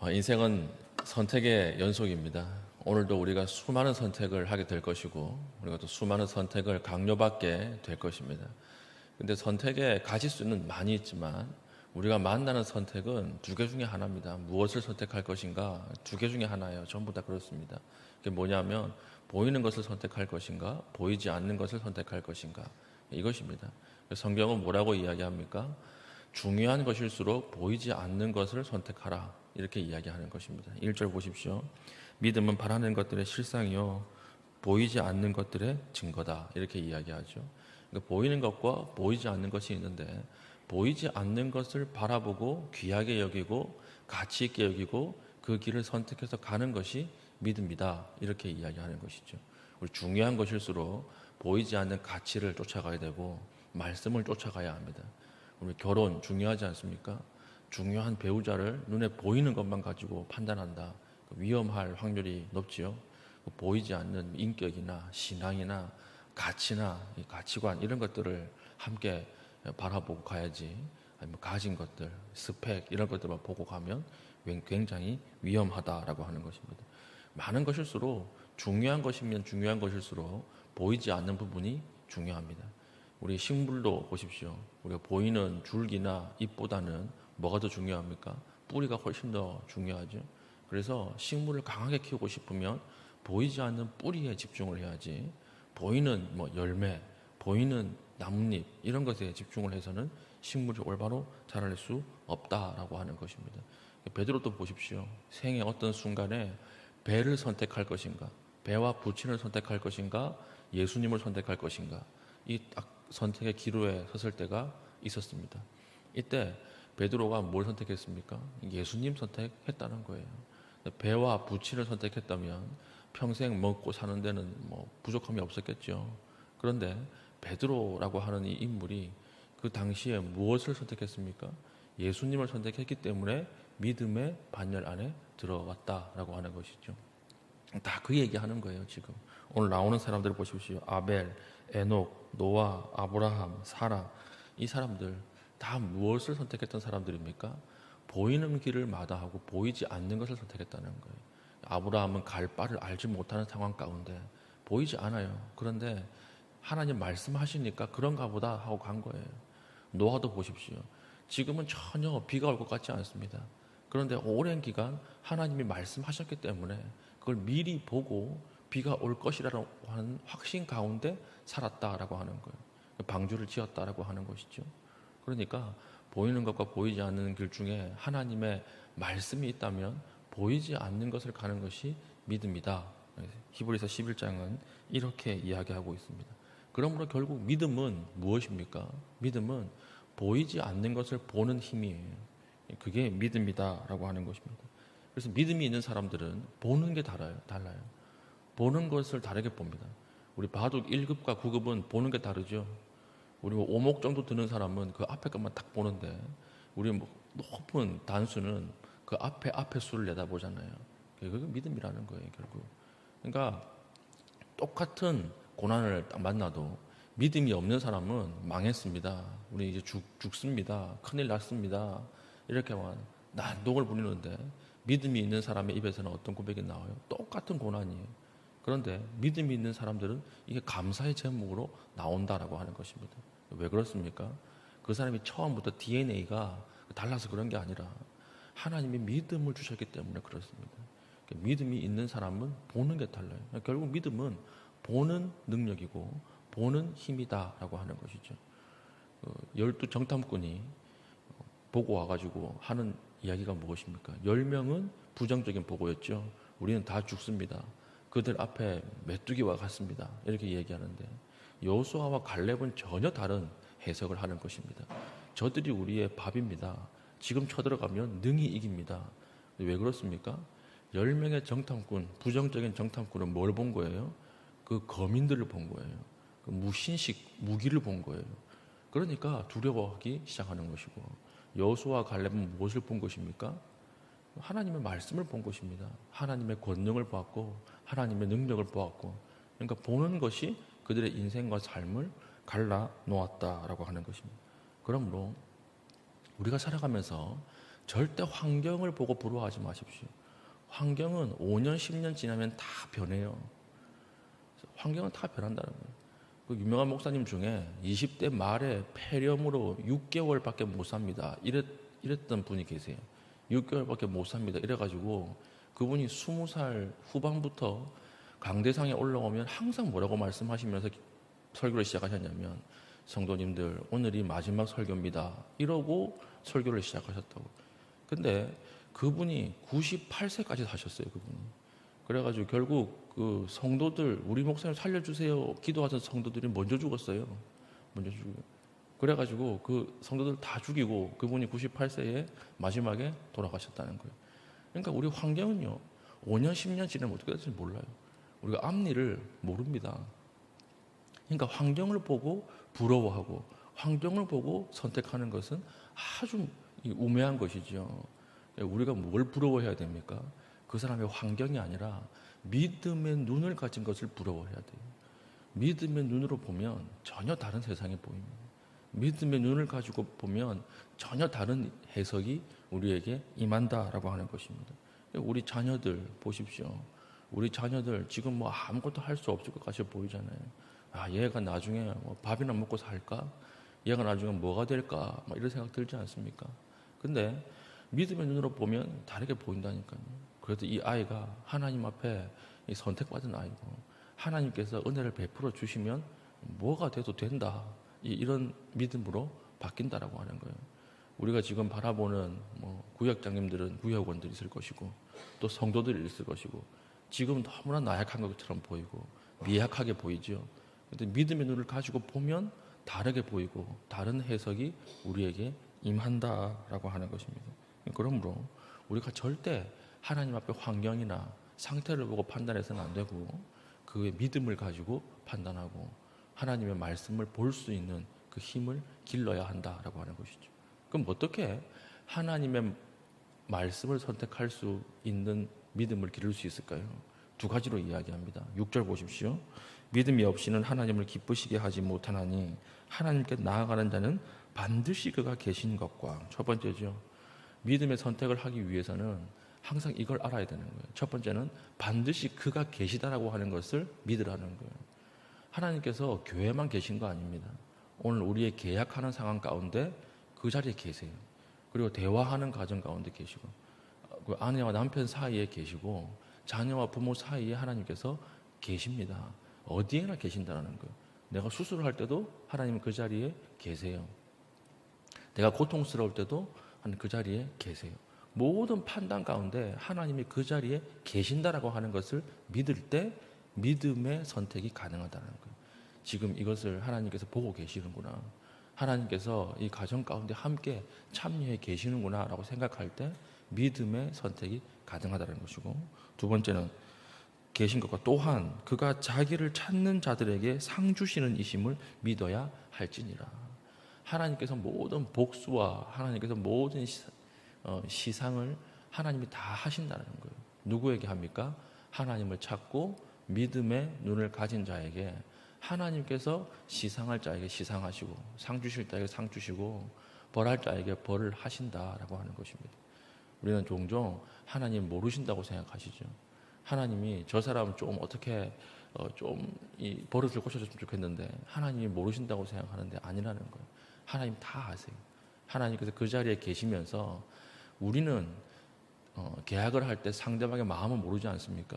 인생은 선택의 연속입니다. 오늘도 우리가 수많은 선택을 하게 될 것이고 우리가 또 수많은 선택을 강요받게 될 것입니다. 근데 선택의 가지수는 많이 있지만 우리가 만나는 선택은 두 개 중에 하나입니다. 무엇을 선택할 것인가 두 개 중에 하나예요. 전부 다 그렇습니다. 그게 뭐냐면 보이는 것을 선택할 것인가 보이지 않는 것을 선택할 것인가 이것입니다. 성경은 뭐라고 이야기합니까? 중요한 것일수록 보이지 않는 것을 선택하라 이렇게 이야기하는 것입니다. 1절 보십시오. 믿음은 바라는 것들의 실상이요 보이지 않는 것들의 증거다 이렇게 이야기하죠. 그러니까 보이는 것과 보이지 않는 것이 있는데 보이지 않는 것을 바라보고 귀하게 여기고 가치 있게 여기고 그 길을 선택해서 가는 것이 믿음이다 이렇게 이야기하는 것이죠. 우리 중요한 것일수록 보이지 않는 가치를 쫓아가야 되고 말씀을 쫓아가야 합니다. 우리 결혼 중요하지 않습니까? 중요한 배우자를 눈에 보이는 것만 가지고 판단한다. 위험할 확률이 높지요. 보이지 않는 인격이나 신앙이나 가치나 가치관 이런 것들을 함께 바라보고 가야지. 아니면 가진 것들, 스펙 이런 것들만 보고 가면 굉장히 위험하다라고 하는 것입니다. 많은 것일수록 중요한 것이면 중요한 것일수록 보이지 않는 부분이 중요합니다. 우리 식물도 보십시오. 우리가 보이는 줄기나 잎보다는 뭐가 더 중요합니까? 뿌리가 훨씬 더 중요하죠. 그래서 식물을 강하게 키우고 싶으면 보이지 않는 뿌리에 집중을 해야지 보이는 열매, 보이는 나뭇잎 이런 것에 집중을 해서는 식물이 올바로 자랄 수 없다라고 하는 것입니다. 베드로도 보십시오. 생의 어떤 순간에 배를 선택할 것인가, 배와 부친을 선택할 것인가, 예수님을 선택할 것인가 이 딱 선택의 기로에 섰을 때가 있었습니다. 이때 베드로가 뭘 선택했습니까? 예수님 선택했다는 거예요. 배와 부친을 선택했다면 평생 먹고 사는 데는 부족함이 없었겠죠. 그런데 베드로라고 하는 이 인물이 그 당시에 무엇을 선택했습니까? 예수님을 선택했기 때문에 믿음의 반열 안에 들어갔다라고 하는 것이죠. 다 그 얘기하는 거예요. 지금 오늘 나오는 사람들을 보십시오. 아벨, 에녹, 노아, 아브라함, 사라 이 사람들 다 무엇을 선택했던 사람들입니까? 보이는 길을 마다하고 보이지 않는 것을 선택했다는 거예요. 아브라함은 갈 바를 알지 못하는 상황 가운데 보이지 않아요. 그런데 하나님 말씀하시니까 그런가 보다 하고 간 거예요. 노아도 보십시오. 지금은 전혀 비가 올 것 같지 않습니다. 그런데 오랜 기간 하나님이 말씀하셨기 때문에 그걸 미리 보고 비가 올 것이라고 하는 확신 가운데 살았다라고 하는 거예요. 방주를 지었다라고 하는 것이죠. 그러니까 보이는 것과 보이지 않는 길 중에 하나님의 말씀이 있다면 보이지 않는 것을 가는 것이 믿음이다. 히브리서 11장은 이렇게 이야기하고 있습니다. 그러므로 결국 믿음은 무엇입니까? 믿음은 보이지 않는 것을 보는 힘이에요. 그게 믿음이다라고 하는 것입니다. 그래서 믿음이 있는 사람들은 보는 게 달라요. 보는 것을 다르게 봅니다. 우리 바둑 1급과 9급은 보는 게 다르죠. 우리 오목 정도 드는 사람은 그 앞에 것만 딱 보는데 우리 높은 단수는 그 앞에 수를 내다보잖아요. 그게 믿음이라는 거예요, 결국. 그러니까 똑같은 고난을 딱 만나도 믿음이 없는 사람은 망했습니다. 우리 이제 죽습니다. 큰일 났습니다. 이렇게만 난독을 부리는데 믿음이 있는 사람의 입에서는 어떤 고백이 나와요? 똑같은 고난이에요. 그런데 믿음이 있는 사람들은 이게 감사의 제목으로 나온다라고 하는 것입니다. 왜 그렇습니까? 그 사람이 처음부터 DNA가 달라서 그런 게 아니라 하나님이 믿음을 주셨기 때문에 그렇습니다. 믿음이 있는 사람은 보는 게 달라요. 결국 믿음은 보는 능력이고 보는 힘이다라고 하는 것이죠. 12 정탐꾼이 보고 와가지고 하는 이야기가 무엇입니까? 10명은 부정적인 보고였죠. 우리는 다 죽습니다. 그들 앞에 메뚜기와 같습니다. 이렇게 얘기하는데 여호수아와 갈렙은 전혀 다른 해석을 하는 것입니다. 저들이 우리의 밥입니다. 지금 쳐들어가면 능히 이깁니다. 왜 그렇습니까? 10명의 정탐꾼, 부정적인 정탐꾼은 뭘 본 거예요? 그 거민들을 본 거예요. 그 무신식, 무기를 본 거예요. 그러니까 두려워하기 시작하는 것이고 여호수아와 갈렙은 무엇을 본 것입니까? 하나님의 말씀을 본 것입니다. 하나님의 권능을 보았고 하나님의 능력을 보았고 그러니까 보는 것이 그들의 인생과 삶을 갈라 놓았다라고 하는 것입니다. 그러므로 우리가 살아가면서 절대 환경을 보고 부러워하지 마십시오. 환경은 5년, 10년 지나면 다 변해요. 환경은 다 변한다는 거예요. 그 유명한 목사님 중에 20대 말에 폐렴으로 6개월밖에 못 삽니다. 이랬던 분이 계세요. 6개월밖에 못 삽니다. 이래가지고 그분이 20살 후반부터 강대상에 올라오면 항상 뭐라고 말씀하시면서 설교를 시작하셨냐면, 성도님들 오늘이 마지막 설교입니다. 이러고 설교를 시작하셨다고. 근데 그분이 98세까지 사셨어요. 그분이. 그래가지고 결국 그 성도들, 우리 목사님 살려주세요 기도하던 성도들이 먼저 죽었어요. 먼저 죽어요. 그래가지고 그 성도들 다 죽이고 그분이 98세에 마지막에 돌아가셨다는 거예요. 그러니까 우리 환경은요, 5년, 10년 지나면 어떻게 될지 몰라요. 우리가 앞일을 모릅니다. 그러니까 환경을 보고 부러워하고 환경을 보고 선택하는 것은 아주 우매한 것이죠. 우리가 뭘 부러워해야 됩니까? 그 사람의 환경이 아니라 믿음의 눈을 가진 것을 부러워해야 돼요. 믿음의 눈으로 보면 전혀 다른 세상이 보입니다. 믿음의 눈을 가지고 보면 전혀 다른 해석이 우리에게 임한다라고 하는 것입니다. 우리 자녀들 보십시오. 우리 자녀들 지금 뭐 아무것도 할 수 없을 것 같이 보이잖아요. 아, 얘가 나중에 뭐 밥이나 먹고 살까? 얘가 나중에 뭐가 될까? 막 이런 생각 들지 않습니까? 근데 믿음의 눈으로 보면 다르게 보인다니까요. 그래도 이 아이가 하나님 앞에 선택받은 아이고, 하나님께서 은혜를 베풀어 주시면 뭐가 돼도 된다, 이런 믿음으로 바뀐다라고 하는 거예요. 우리가 지금 바라보는 뭐 구역장님들은 구역원들이 있을 것이고, 또 성도들이 있을 것이고, 지금 너무나 나약한 것처럼 보이고 미약하게 보이죠. 근데 믿음의 눈을 가지고 보면 다르게 보이고 다른 해석이 우리에게 임한다라고 하는 것입니다. 그러므로 우리가 절대 하나님 앞에 환경이나 상태를 보고 판단해서는 안 되고, 그의 믿음을 가지고 판단하고 하나님의 말씀을 볼 수 있는 그 힘을 길러야 한다라고 하는 것이죠. 그럼 어떻게 하나님의 말씀을 선택할 수 있는 믿음을 기를 수 있을까요? 두 가지로 이야기합니다. 6절 보십시오. 믿음이 없이는 하나님을 기쁘시게 하지 못하나니 하나님께 나아가는 자는 반드시 그가 계신 것과. 첫 번째죠. 믿음의 선택을 하기 위해서는 항상 이걸 알아야 되는 거예요. 첫 번째는 반드시 그가 계시다라고 하는 것을 믿으라는 거예요. 하나님께서 교회만 계신 거 아닙니다. 오늘 우리의 계약하는 상황 가운데 그 자리에 계세요. 그리고 대화하는 가정 가운데 계시고, 그 아내와 남편 사이에 계시고, 자녀와 부모 사이에 하나님께서 계십니다. 어디에나 계신다는 거예요. 내가 수술을 할 때도 하나님은 그 자리에 계세요. 내가 고통스러울 때도 하나님 그 자리에 계세요. 모든 판단 가운데 하나님이 그 자리에 계신다라고 하는 것을 믿을 때 믿음의 선택이 가능하다는 거예요. 지금 이것을 하나님께서 보고 계시는구나, 하나님께서 이 가정 가운데 함께 참여해 계시는구나 라고 생각할 때 믿음의 선택이 가능하다는 것이고, 두 번째는 계신 것과 또한 그가 자기를 찾는 자들에게 상 주시는 이심을 믿어야 할지니라. 하나님께서 모든 복수와 하나님께서 모든 시상을 하나님이 다 하신다는 거예요. 누구에게 합니까? 하나님을 찾고 믿음의 눈을 가진 자에게 하나님께서 시상할 자에게 시상하시고, 상 주실 자에게 상 주시고, 벌할 자에게 벌을 하신다라고 하는 것입니다. 우리는 종종 하나님 모르신다고 생각하시죠. 하나님이 저 사람은 좀 어떻게 좀 이 버릇을 고쳐줬으면 좋겠는데 하나님이 모르신다고 생각하는데 아니라는 거예요. 하나님 다 아세요. 하나님께서 그 자리에 계시면서 우리는 계약을 할 때 상대방의 마음은 모르지 않습니까?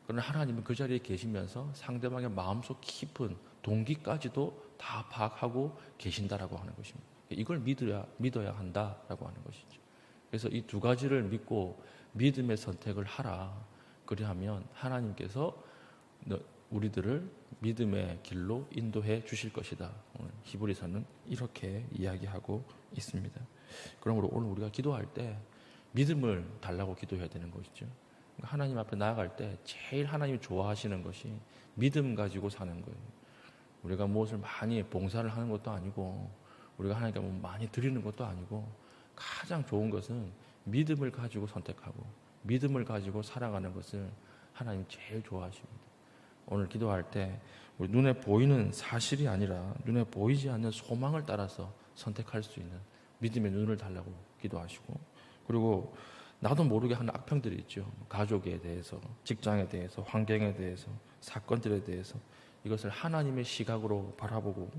그러나 하나님은 그 자리에 계시면서 상대방의 마음속 깊은 동기까지도 다 파악하고 계신다라고 하는 것입니다. 이걸 믿어야 한다라고 하는 것이죠. 그래서 이 두 가지를 믿고 믿음의 선택을 하라. 그리하면 하나님께서 우리들을 믿음의 길로 인도해 주실 것이다. 오늘 히브리서는 이렇게 이야기하고 있습니다. 그러므로 오늘 우리가 기도할 때 믿음을 달라고 기도해야 되는 것이죠. 하나님 앞에 나아갈 때 제일 하나님이 좋아하시는 것이 믿음 가지고 사는 거예요. 우리가 무엇을 많이 봉사를 하는 것도 아니고, 우리가 하나님께 많이 드리는 것도 아니고, 가장 좋은 것은 믿음을 가지고 선택하고 믿음을 가지고 살아가는 것을 하나님 제일 좋아하십니다. 오늘 기도할 때 우리 눈에 보이는 사실이 아니라 눈에 보이지 않는 소망을 따라서 선택할 수 있는 믿음의 눈을 달라고 기도하시고, 그리고 나도 모르게 하는 악평들이 있죠. 가족에 대해서, 직장에 대해서, 환경에 대해서, 사건들에 대해서 이것을 하나님의 시각으로 바라보고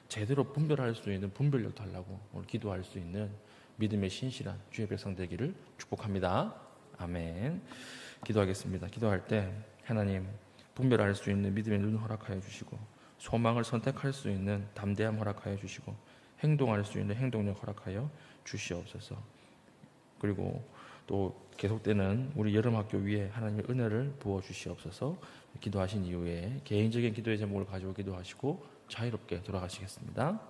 제대로 분별할 수 있는 분별력 달라고 오늘 기도할 수 있는 믿음의 신실한 주의 백성 되기를 축복합니다. 아멘. 기도하겠습니다. 기도할 때 하나님 분별할 수 있는 믿음의 눈 허락하여 주시고 소망을 선택할 수 있는 담대함 허락하여 주시고 행동할 수 있는 행동력 허락하여 주시옵소서. 그리고 또 계속되는 우리 여름학교 위에 하나님의 은혜를 부어주시옵소서. 기도하신 이후에 개인적인 기도의 제목을 가지고 기도하시고 자유롭게 돌아가시겠습니다.